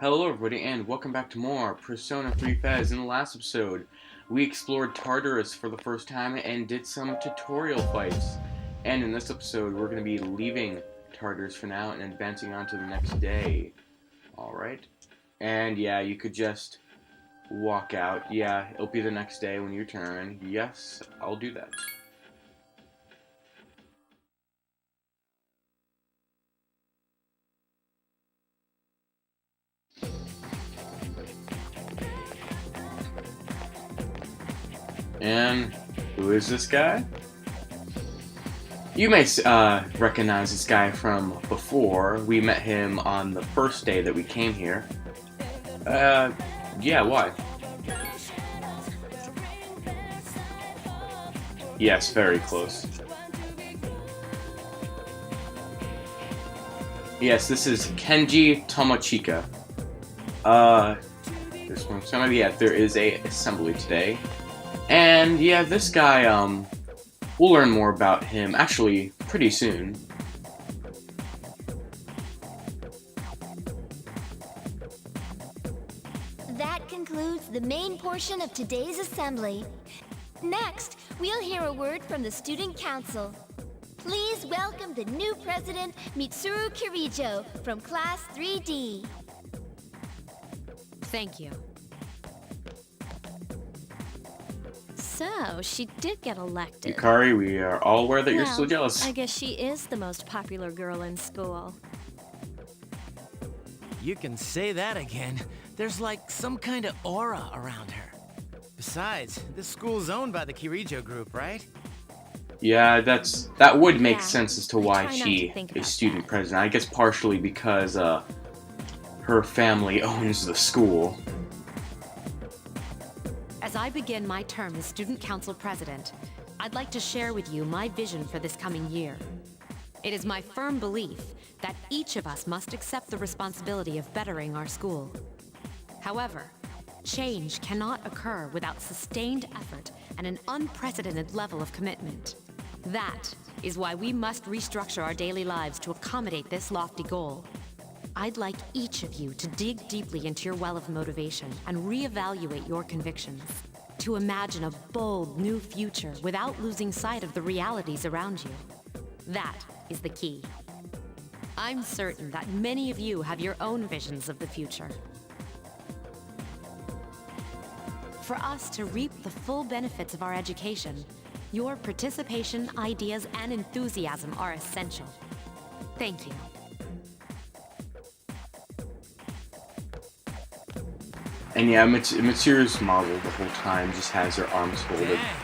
Hello everybody and welcome back to more Persona 3 FES. In the last episode, we explored Tartarus for the first time and did some tutorial fights. And in this episode, we're going to be leaving Tartarus for now and advancing on to the next day. Alright. And yeah, you could just walk out. Yeah, it'll be the next day when you turn. Yes, I'll do that. And who is this guy? You may recognize this guy from before. We met him on the first day that we came here. Yeah, why? Yes, very close. Yes, this is Kenji Tomochika. There's one. Yeah, there is a assembly today. And yeah, this guy, we'll learn more about him actually pretty soon. That concludes the main portion of today's assembly. Next, we'll hear a word from the Student Council. Please welcome the new president, Mitsuru Kirijo, from Class 3D. Thank you. So, she did get elected. Yukari, we are all aware that you're still jealous. I guess she is the most popular girl in school. You can say that again. There's like some kind of aura around her. Besides, this school's owned by the Kirijo group, right? Yeah, that would make sense as to why try not she to think is about student that. president. I guess partially because her family owns the school. As I begin my term as Student Council President, I'd like to share with you my vision for this coming year. It is my firm belief that each of us must accept the responsibility of bettering our school. However, change cannot occur without sustained effort and an unprecedented level of commitment. That is why we must restructure our daily lives to accommodate this lofty goal. I'd like each of you to dig deeply into your well of motivation and reevaluate your convictions. To imagine a bold new future without losing sight of the realities around you. That is the key. I'm certain that many of you have your own visions of the future. For us to reap the full benefits of our education, your participation, ideas, and enthusiasm are essential. Thank you. And yeah, Mitsuru's model the whole time just has her arms folded. Dang,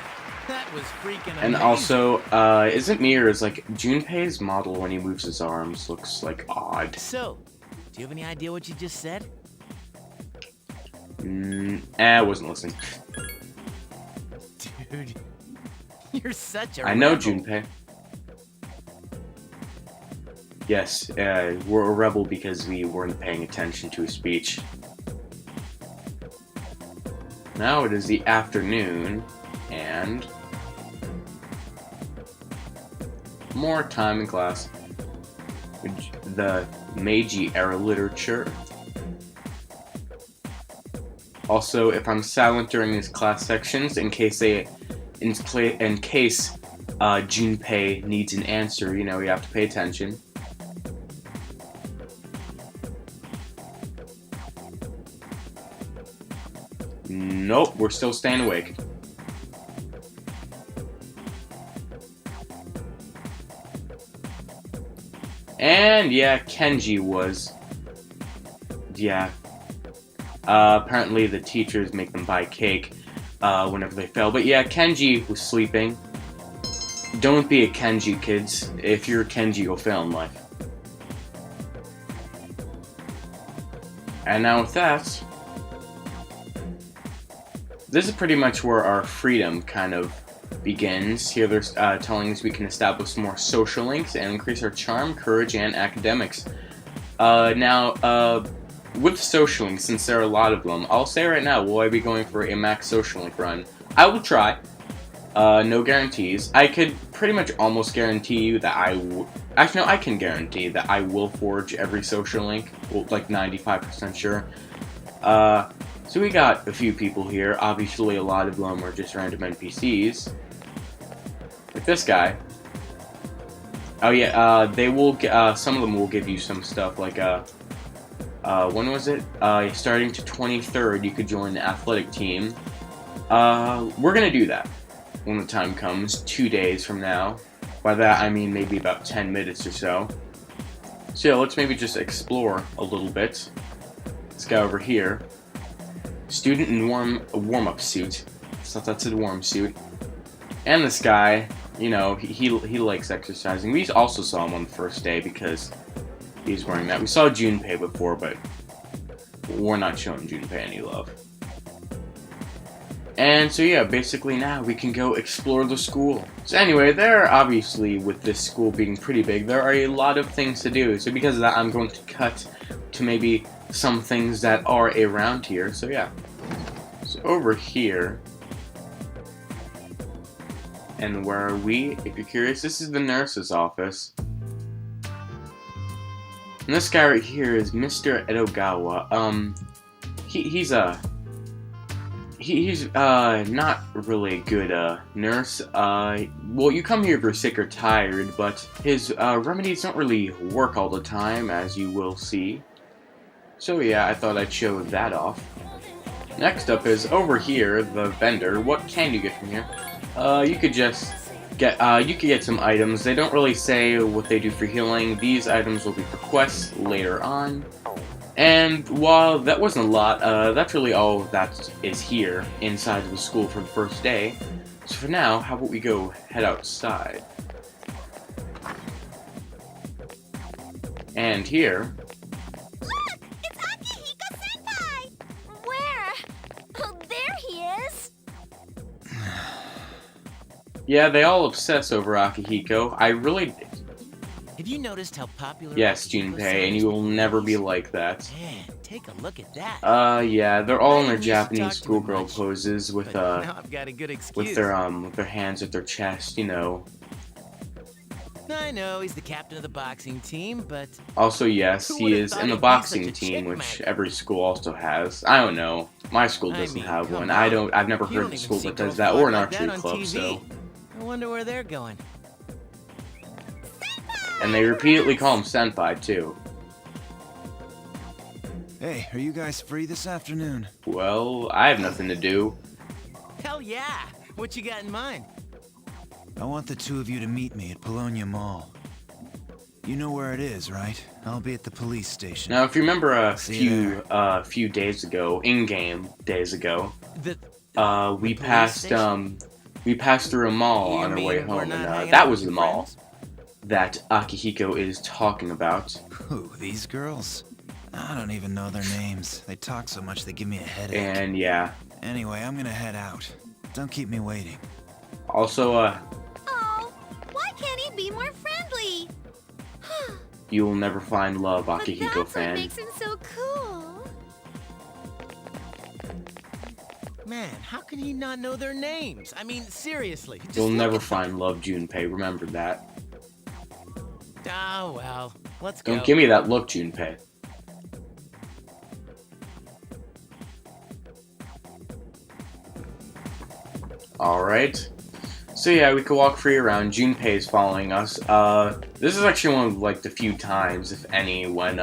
that was freaking amazing. And also, isn't Mira's like Junpei's model when he moves his arms looks like odd. So, do you have any idea what you just said? I wasn't listening. Dude, you're such a I know rebel. Junpei. Yes, we're a rebel because we weren't paying attention to his speech. Now it is the afternoon, and more time in class. The Meiji era literature. Also, if I'm silent during these class sections, in case Junpei needs an answer, you know, you have to pay attention. Nope, we're still staying awake. And yeah, Kenji was. Yeah. Apparently the teachers make them buy cake whenever they fail. But yeah, Kenji was sleeping. Don't be a Kenji, kids. If you're a Kenji, you'll fail in life. And now with that, this is pretty much where our freedom kind of begins. Here they're telling us we can establish more social links and increase our charm, courage, and academics. With social links, since there are a lot of them, I'll say right now, will I be going for a max social link run? I will try. No guarantees. I could pretty much almost guarantee you that actually, no, I can guarantee that I will forge every social link. Well, like 95% sure. So we got a few people here. Obviously, a lot of them are just random NPCs. Like this guy. Oh yeah, they will. Some of them will give you some stuff like when was it? Starting to 23rd, you could join the athletic team. We're gonna do that when the time comes, 2 days from now. By that I mean maybe about 10 minutes or so. So yeah, let's maybe just explore a little bit. This guy over here, student in warm-up suit. So that's a warm suit. And this guy, you know, he likes exercising. We also saw him on the first day because he's wearing that. We saw Junpei before, but we're not showing Junpei any love. And so yeah, basically now we can go explore the school. So anyway, there obviously, with this school being pretty big, there are a lot of things to do. So because of that, I'm going to cut to maybe some things that are around here. So yeah. So over here, and where are we? If you're curious, this is the nurse's office. And this guy right here is Mr. Edogawa. He's not really a good nurse. Well, you come here if you're sick or tired, but his remedies don't really work all the time, as you will see. So yeah, I thought I'd show that off. Next up is over here, the vendor. What can you get from here? You could just get some items. They don't really say what they do for healing. These items will be for quests later on. And while that wasn't a lot, that's really all that is here inside of the school for the first day. So for now, how about we go head outside? And here... Look! It's Akihiko-senpai! Where? Oh, there he is! Yeah, they all obsess over Akihiko. I really... Have you noticed how popular? Yes, Junpei, and you will never be like that. Man, take a look at that. Yeah, they're all in their I didn't used to Japanese talk to him schoolgirl much, poses with But now I've got a good excuse. with their hands at their chest, you know. I know he's the captain of the boxing team, but Also, yes, Who he would've is thought in the he'd be boxing such a team, chick which magnet? every school also has. I don't know. My school I doesn't mean, have come one. on. I've never You heard don't of a even school see that does girls that, or an like that archery on club, TV. so. I wonder where they're going. And they repeatedly call him senpai, too. Hey, are you guys free this afternoon? Well, I have nothing to do. Hell yeah! What you got in mind? I want the two of you to meet me at Polonia Mall. You know where it is, right? I'll be at the police station. Now, if you remember a See you few days ago, in-game days ago, The we police passed station? we passed through a mall You on our mean way we're home, not and hanging that out was with the your mall friends? that Akihiko is talking about. Who, these girls? I don't even know their names. They talk so much they give me a headache. And yeah, Anyway, I'm gonna head out. Don't keep me waiting. also, Oh, why can't he be more friendly? you will never find love, But Akihiko that's what fan. makes him so cool. Man, how can he not know their names? I mean, seriously. Just You'll look never at them. find love, Junpei. Remember that. Oh well, let's go. Don't give me that look, Junpei. Alright. So yeah, we could walk free around. Junpei is following us. This is actually one of like the few times, if any, when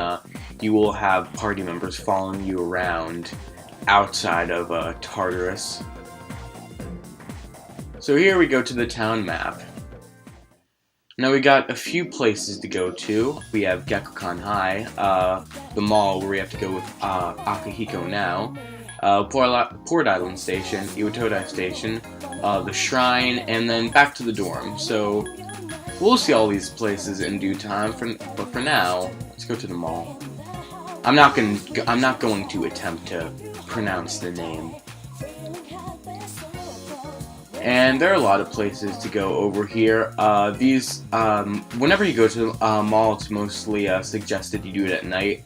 you will have party members following you around outside of Tartarus. So here we go to the town map. Now we got a few places to go to. We have Gekkokan High, the mall where we have to go with Akihiko now, Port Island Station, Iwatodai Station, the Shrine, and then back to the dorm. So we'll see all these places in due time. But for now, let's go to the mall. I'm not going to attempt to pronounce the name. And there are a lot of places to go over here. Whenever you go to a mall, it's mostly suggested you do it at night.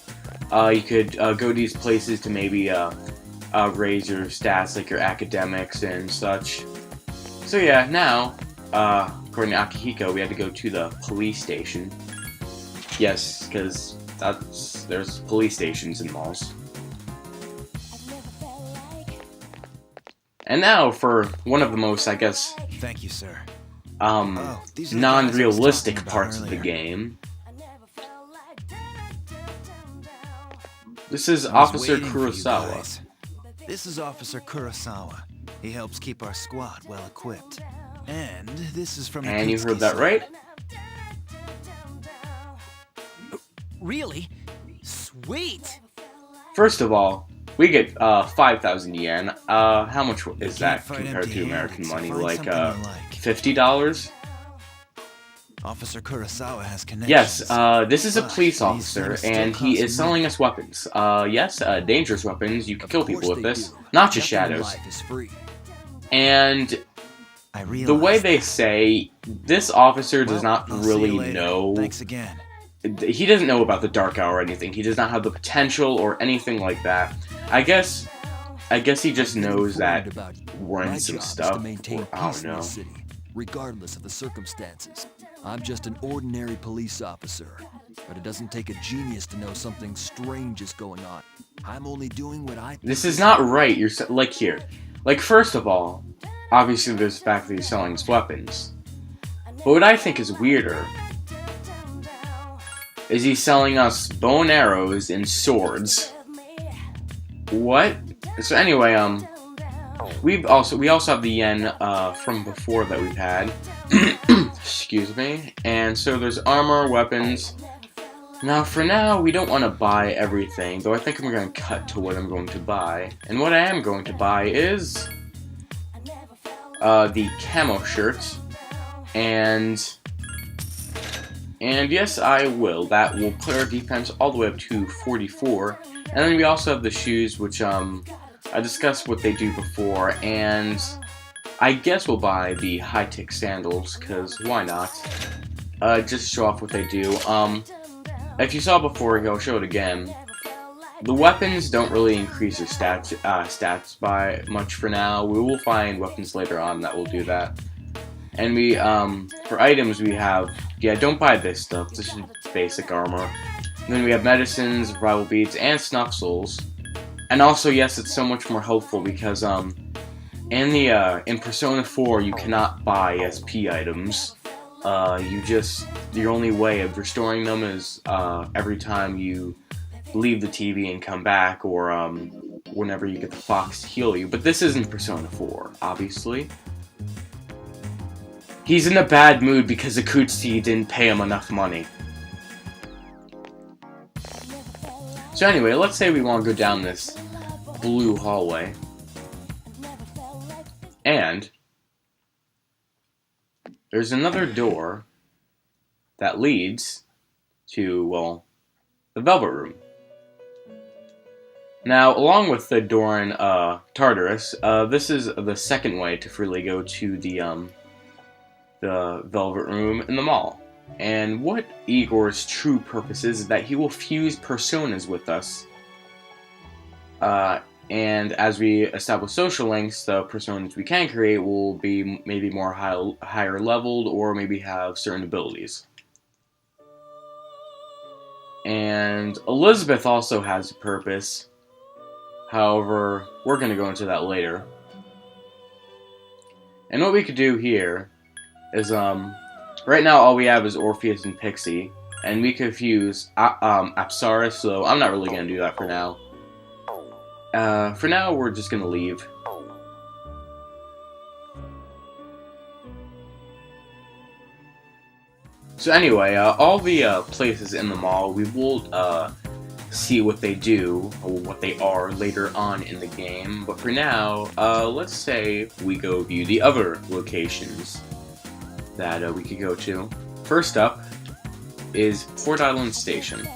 You could go to these places to maybe raise your stats, like your academics and such. So yeah, now, according to Akihiko, we had to go to the police station. Yes, because there's police stations in malls. And now for one of the most, I guess, Thank you, sir. These are the guys I was non-realistic talking about parts of the earlier. game. This is I was Officer waiting for you Kurosawa. guys. This is Officer Kurosawa. He helps keep our squad well equipped. And this is from the And you heard Kutsuki that side. right? Really? Sweet! First of all, we get 5,000 yen. How much is You that can't fight compared to empty-handed, American so money? find Like something you like. $50? Officer Kurosawa has connections. Yes, this is a but police these officer, things still and he cost is selling money. us weapons. Yes, dangerous weapons. You can Of kill course people with they this, do. not just Nothing in shadows. life is free. And I realize the way they that. say, this officer does Well, not I'll see you really later. know. Thanks again. He doesn't know about the dark hour or anything. He does not have the potential or anything like that. I guess he just I've been knows that informed about you. we're in My some job is stuff. to maintain Or, I peace don't in know. the city, regardless of the circumstances. I'm just an ordinary police officer, but it doesn't take a genius to know something strange is going on. I'm only doing what I. This is not right. You're like here. Like first of all, obviously there's the fact that he's selling us weapons. But what I think is weirder is he's selling us bow and arrows and swords. What? So anyway, we also have the yen from before that we've had. Excuse me. And so there's armor, weapons. Now for now, we don't want to buy everything, though I think I'm going to cut to what I'm going to buy. And what I am going to buy is the camo shirt, and yes, I will. That will put our defense all the way up to 44. And then we also have the shoes, which I discussed what they do before, and I guess we'll buy the high-tech sandals, because why not? Just show off what they do. If you saw before, I'll show it again. The weapons don't really increase your stats by much for now. We will find weapons later on that will do that. And we, for items we have, yeah, don't buy this stuff. This is basic armor. And then we have medicines, rival beads, and snuff souls. And also, yes, it's so much more helpful because, in Persona 4, you cannot buy SP items. Your only way of restoring them is, every time you leave the TV and come back, or, whenever you get the fox to heal you. But this isn't Persona 4, obviously. He's in a bad mood because Akutsuki didn't pay him enough money. So anyway, let's say we want to go down this blue hallway. And there's another door that leads to, well, the Velvet Room. Now, along with the door in Tartarus, this is the second way to freely go to the Velvet Room in the mall. And what Igor's true purpose is that he will fuse personas with us. And as we establish social links, the personas we can create will be maybe more higher leveled, or maybe have certain abilities. And Elizabeth also has a purpose. However, we're going to go into that later. And what we could do here is, right now all we have is Orpheus and Pixie, and we could fuse Apsara, so I'm not really going to do that for now. For now, we're just going to leave. So anyway, all the places in the mall, we will see what they do, or what they are later on in the game. But for now, let's say we go view the other locations that we could go to. First up is Port Island Station.